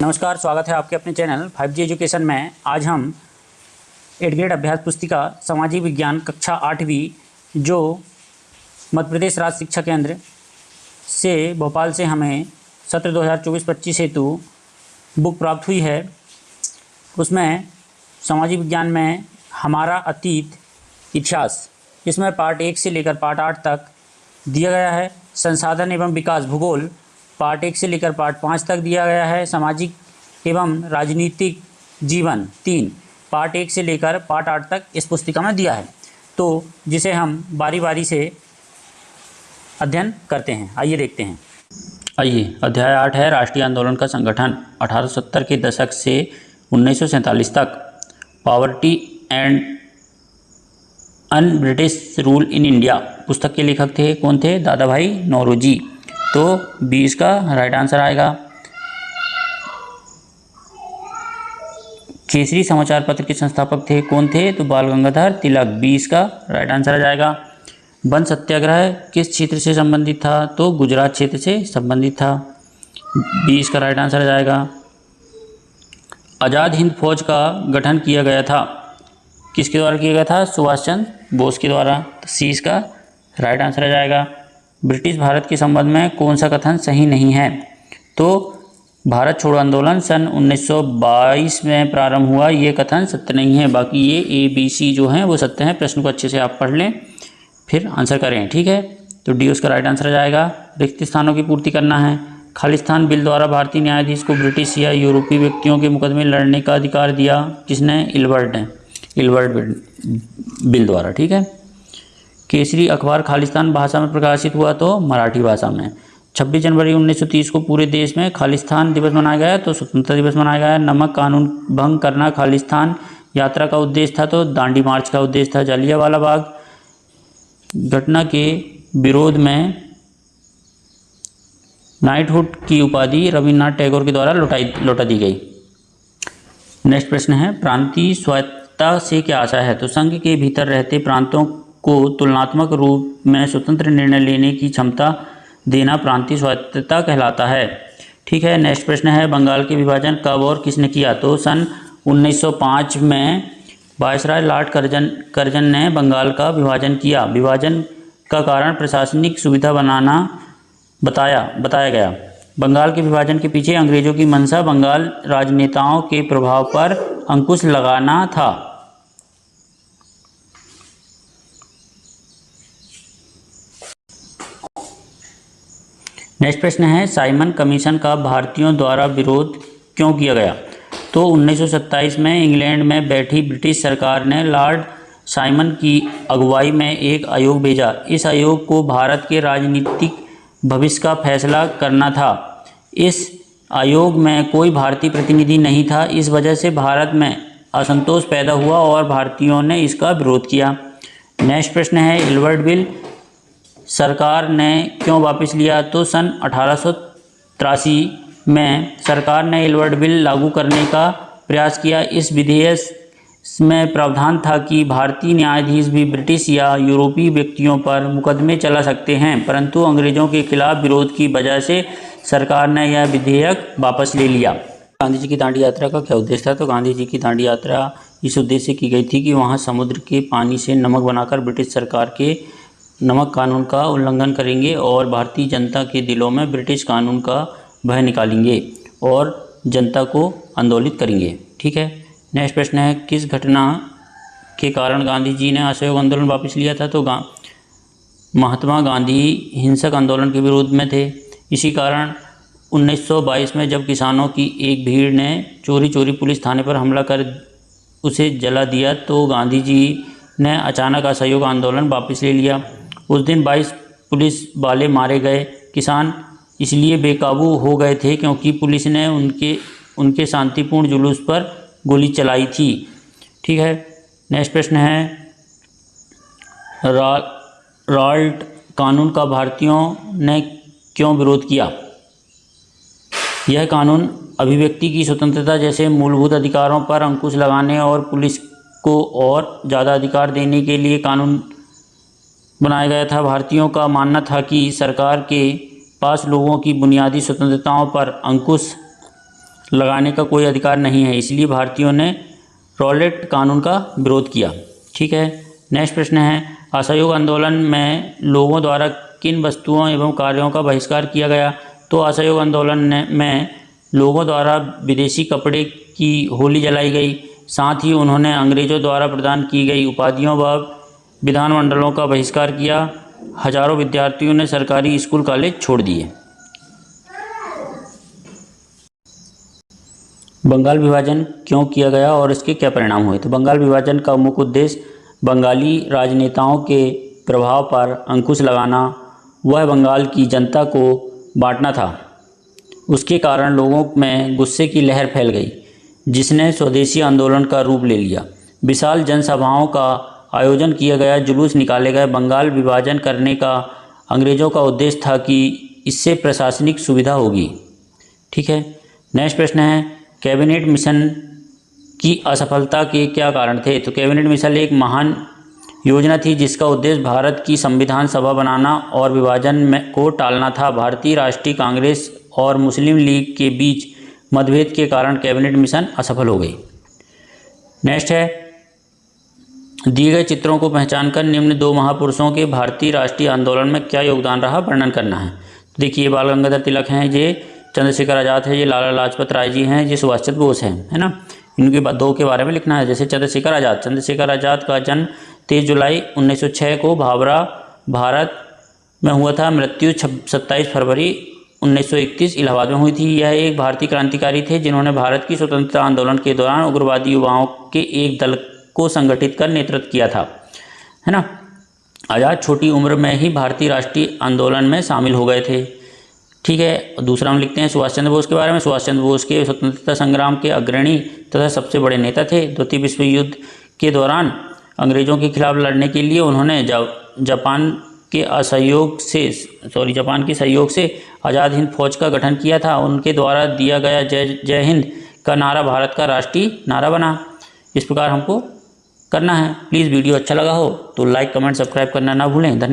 नमस्कार, स्वागत है आपके अपने चैनल 5G एजुकेशन में। आज हम 8th ग्रेड अभ्यास पुस्तिका सामाजिक विज्ञान कक्षा 8वीं जो मध्य प्रदेश राज्य शिक्षा केंद्र से भोपाल से हमें सत्र 2024-25 हेतु बुक प्राप्त हुई है, उसमें सामाजिक विज्ञान में हमारा अतीत इतिहास, इसमें पार्ट 1 से लेकर पार्ट 8 तक दिया गया है। संसाधन एवं विकास भूगोल पार्ट 1 से लेकर पार्ट 5 तक दिया गया है। सामाजिक एवं राजनीतिक जीवन 3 पार्ट 1 से लेकर पार्ट 8 तक इस पुस्तिका में दिया है, तो जिसे हम बारी बारी से अध्ययन करते हैं। आइए देखते हैं। आइए, अध्याय 8 है राष्ट्रीय आंदोलन का संगठन 1870 के दशक से 1947 तक। Poverty and un British rule in India पुस्तक के लेखक थे। कौन थे? दादा भाई नौरोजी। तो 20 का राइट आंसर आएगा। केसरी समाचार पत्र के संस्थापक थे। कौन थे? तो बाल गंगाधर तिलक। 20 का राइट आंसर आ जाएगा। वन सत्याग्रह किस क्षेत्र से संबंधित था? तो गुजरात क्षेत्र से संबंधित था। 20 का राइट आंसर आ जाएगा। आज़ाद हिंद फौज का गठन किया गया था, किसके द्वारा किया गया था? सुभाष चंद्र बोस के द्वारा। तो 30 का राइट आंसर आ जाएगा। ब्रिटिश भारत के संबंध में कौन सा कथन सही नहीं है? तो भारत छोड़ो आंदोलन सन 1922 में प्रारंभ हुआ, ये कथन सत्य नहीं है। बाकी ये ABC जो हैं वो सत्य हैं। प्रश्न को अच्छे से आप पढ़ लें, फिर आंसर करें, ठीक है। तो D उसका राइट आंसर आ जाएगा। रिक्त स्थानों की पूर्ति करना है। खालिस्तान बिल द्वारा भारतीय न्यायाधीश को ब्रिटिश या यूरोपीय व्यक्तियों के मुकदमे लड़ने का अधिकार दिया, किसने? इल्बर्ट ने। इल्बर्ट बिल द्वारा, ठीक है। केसरी अखबार खालिस्तान भाषा में प्रकाशित हुआ, तो मराठी भाषा में। 26 जनवरी 1930 को पूरे देश में खालिस्तान दिवस मनाया गया, तो स्वतंत्रता दिवस मनाया गया। नमक कानून भंग करना खालिस्तान यात्रा का उद्देश्य था, तो दांडी मार्च का उद्देश्य था। जालियांवाला बाग घटना के विरोध में नाइटहुड की उपाधि रविन्द्रनाथ टैगोर के द्वारा लौटा दी गई। नेक्स्ट प्रश्न है, प्रांतीय स्वायत्तता से क्या आशा है? तो संघ के भीतर रहते प्रांतों को तुलनात्मक रूप में स्वतंत्र निर्णय लेने की क्षमता देना प्रांतीय स्वायत्तता कहलाता है, ठीक है। नेक्स्ट प्रश्न है, बंगाल के विभाजन कब और किसने किया? तो सन 1905 में वायसराय लॉर्ड कर्जन ने बंगाल का विभाजन किया। विभाजन का कारण प्रशासनिक सुविधा बनाना बताया गया। बंगाल के विभाजन के पीछे अंग्रेजों की मंशा बंगाल राजनेताओं के प्रभाव पर अंकुश लगाना था। नेक्स्ट प्रश्न है, साइमन कमीशन का भारतीयों द्वारा विरोध क्यों किया गया? तो 1927 में इंग्लैंड में बैठी ब्रिटिश सरकार ने लॉर्ड साइमन की अगुवाई में एक आयोग भेजा। इस आयोग को भारत के राजनीतिक भविष्य का फैसला करना था। इस आयोग में कोई भारतीय प्रतिनिधि नहीं था। इस वजह से भारत में असंतोष पैदा हुआ और भारतीयों ने इसका विरोध किया। नेक्स्ट प्रश्न है, इल्बर्ट बिल सरकार ने क्यों वापस लिया? तो सन 1883 में सरकार ने इल्बर्ट बिल लागू करने का प्रयास किया। इस विधेयक में प्रावधान था कि भारतीय न्यायाधीश भी ब्रिटिश या यूरोपीय व्यक्तियों पर मुकदमे चला सकते हैं, परंतु अंग्रेजों के खिलाफ विरोध की वजह से सरकार ने यह विधेयक वापस ले लिया। गांधी जी की दांडी यात्रा का क्या उद्देश्य था? तो गांधी जी की दांडी यात्रा इस उद्देश्य से की गई थी कि वहाँ समुद्र के पानी से नमक बनाकर ब्रिटिश सरकार के नमक कानून का उल्लंघन करेंगे और भारतीय जनता के दिलों में ब्रिटिश कानून का भय निकालेंगे और जनता को आंदोलित करेंगे, ठीक है। नेक्स्ट प्रश्न है, किस घटना के कारण गांधी जी ने असहयोग आंदोलन वापस लिया था? तो महात्मा गांधी हिंसक आंदोलन के विरोध में थे। इसी कारण 1922 में जब किसानों की एक भीड़ ने चोरी पुलिस थाने पर हमला कर उसे जला दिया, तो गांधी जी ने अचानक असहयोग आंदोलन वापस ले लिया। उस दिन 22 पुलिस वाले मारे गए। किसान इसलिए बेकाबू हो गए थे क्योंकि पुलिस ने उनके शांतिपूर्ण जुलूस पर गोली चलाई थी, ठीक है। नेक्स्ट प्रश्न है, रॉल्ट कानून का भारतीयों ने क्यों विरोध किया? यह कानून अभिव्यक्ति की स्वतंत्रता जैसे मूलभूत अधिकारों पर अंकुश लगाने और पुलिस को और ज़्यादा अधिकार देने के लिए कानून बनाया गया था। भारतीयों का मानना था कि सरकार के पास लोगों की बुनियादी स्वतंत्रताओं पर अंकुश लगाने का कोई अधिकार नहीं है, इसलिए भारतीयों ने रॉलेट कानून का विरोध किया। ठीक है, नेक्स्ट प्रश्न है, असहयोग आंदोलन में लोगों द्वारा किन वस्तुओं एवं कार्यों का बहिष्कार किया गया? तो असहयोग आंदोलन में लोगों द्वारा विदेशी कपड़े की होली जलाई गई, साथ ही उन्होंने अंग्रेजों द्वारा प्रदान की गई उपाधियों व विधानमंडलों का बहिष्कार किया। हजारों विद्यार्थियों ने सरकारी स्कूल कॉलेज छोड़ दिए। बंगाल विभाजन क्यों किया गया और इसके क्या परिणाम हुए? तो बंगाल विभाजन का मुख्य उद्देश्य बंगाली राजनेताओं के प्रभाव पर अंकुश लगाना, वह बंगाल की जनता को बांटना था। उसके कारण लोगों में गुस्से की लहर फैल गई, जिसने स्वदेशी आंदोलन का रूप ले लिया। विशाल जनसभाओं का आयोजन किया गया, जुलूस निकाले गए। बंगाल विभाजन करने का अंग्रेज़ों का उद्देश्य था कि इससे प्रशासनिक सुविधा होगी। ठीक है, नेक्स्ट प्रश्न है, कैबिनेट मिशन की असफलता के क्या कारण थे? तो कैबिनेट मिशन एक महान योजना थी जिसका उद्देश्य भारत की संविधान सभा बनाना और विभाजन को टालना था। भारतीय राष्ट्रीय कांग्रेस और मुस्लिम लीग के बीच मतभेद के कारण कैबिनेट मिशन असफल हो गई। नेक्स्ट है, दिए गए चित्रों को पहचानकर निम्न दो महापुरुषों के भारतीय राष्ट्रीय आंदोलन में क्या योगदान रहा, वर्णन करना है। देखिए, बाल गंगाधर तिलक हैं, ये चंद्रशेखर आज़ाद है, ये लाला लाजपत राय जी हैं, ये सुभाष चंद्र बोस हैं, है ना। इनके दो के बारे में लिखना है। जैसे चंद्रशेखर आज़ाद का जन्म 23 जुलाई 1906 को भाभरा, भारत में हुआ था। मृत्यु 27 फरवरी 1931 इलाहाबाद में हुई थी। यह एक भारतीय क्रांतिकारी थे जिन्होंने भारत की स्वतंत्रता आंदोलन के दौरान उग्रवादी युवाओं के एक दल को संगठित कर नेतृत्व किया था, है ना। आज़ाद छोटी उम्र में ही भारतीय राष्ट्रीय आंदोलन में शामिल हो गए थे। ठीक है, दूसरा हम लिखते हैं सुभाष चंद्र बोस के बारे में। सुभाष चंद्र बोस के स्वतंत्रता संग्राम के अग्रणी तथा सबसे बड़े नेता थे। द्वितीय विश्व युद्ध के दौरान अंग्रेज़ों के खिलाफ लड़ने के लिए उन्होंने जापान के सहयोग से आज़ाद हिंद फौज का गठन किया था। उनके द्वारा दिया गया जय हिंद का नारा भारत का राष्ट्रीय नारा बना। इस प्रकार हमको करना है। प्लीज़ वीडियो अच्छा लगा हो तो लाइक, कमेंट, सब्सक्राइब करना ना भूलें। धन्यवाद।